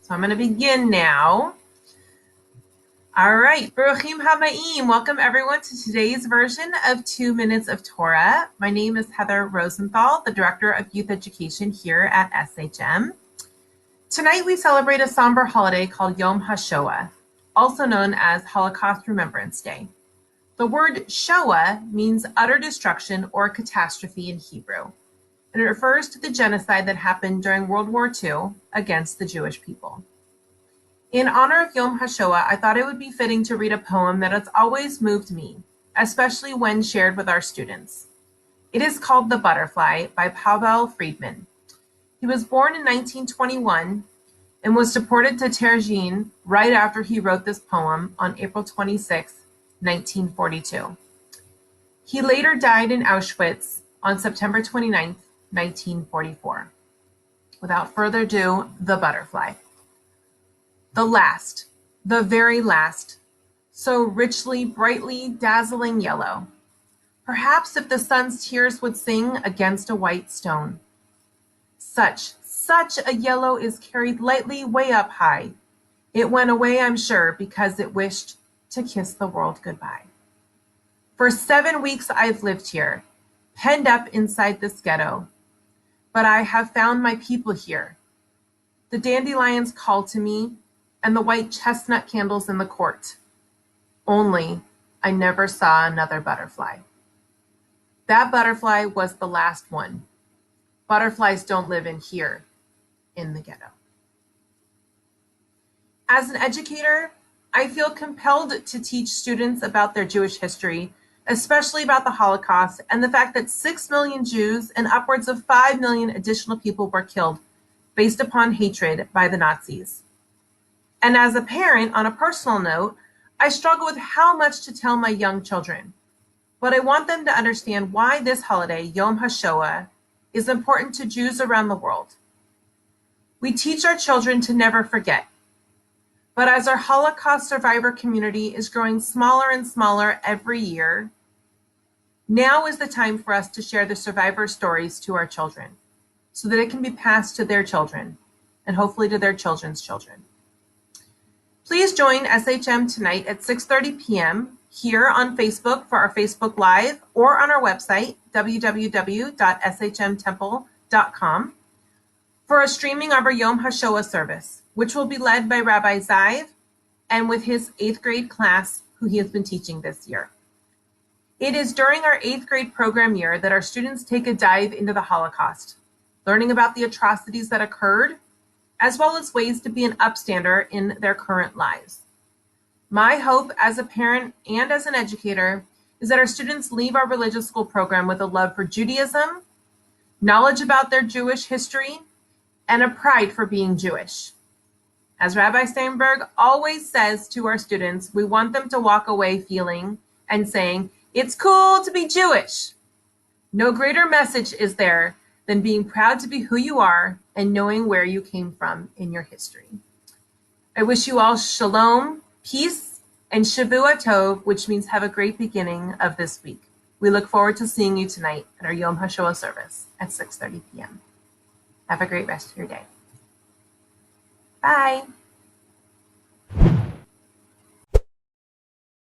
So I'm going to begin now. All right, Baruchim Hamaim. Welcome everyone to today's version of 2 Minutes of Torah. My name is Heather Rosenthal, the Director of Youth Education here at SHM. Tonight we celebrate a somber holiday called Yom Hashoah, also known as Holocaust Remembrance Day. The word Shoah means utter destruction or catastrophe in Hebrew, and it refers to the genocide that happened during World War II against the Jewish people. In honor of Yom Hashoah, I thought it would be fitting to read a poem that has always moved me, especially when shared with our students. It is called The Butterfly by Pavel Friedman. He was born in 1921 and was deported to Clergy right after he wrote this poem on April 26, 1942. He later died in Auschwitz on September 29, 1944. Without further ado, The Butterfly. The last, the very last, so richly, brightly, dazzling yellow. Perhaps if the sun's tears would sing against a white stone. Such a yellow is carried lightly way up high. It went away, I'm sure, because it wished to kiss the world goodbye. For 7 weeks I've lived here, penned up inside this ghetto. But I have found my people here. The dandelions call to me, and the white chestnut candles in the court. Only I never saw another butterfly. That butterfly was the last one. Butterflies don't live in here, in the ghetto. As an educator, I feel compelled to teach students about their Jewish history, especially about the Holocaust and the fact that 6 million Jews and upwards of 5 million additional people were killed based upon hatred by the Nazis. And as a parent, on a personal note, I struggle with how much to tell my young children. But I want them to understand why this holiday, Yom Hashoah, is important to Jews around the world. We teach our children to never forget. But as our Holocaust survivor community is growing smaller and smaller every year, now is the time for us to share the survivor stories to our children so that it can be passed to their children and hopefully to their children's children. Please join SHM tonight at 6:30 p.m. here on Facebook for our Facebook Live or on our website, www.shmtemple.com, for a streaming of our Yom Hashoah service, which will be led by Rabbi Ziv and with his 8th grade class who he has been teaching this year. It is during our 8th grade program year that our students take a dive into the Holocaust, learning about the atrocities that occurred, as well as ways to be an upstander in their current lives. My hope as a parent and as an educator is that our students leave our religious school program with a love for Judaism, knowledge about their Jewish history, and a pride for being Jewish. As Rabbi Steinberg always says to our students, we want them to walk away feeling and saying, "It's cool to be Jewish." No greater message is there than being proud to be who you are and knowing where you came from in your history. I wish you all shalom, peace, and Shavua Tov, which means have a great beginning of this week. We look forward to seeing you tonight at our Yom Hashoah service at 6:30 p.m. Have a great rest of your day. Bye.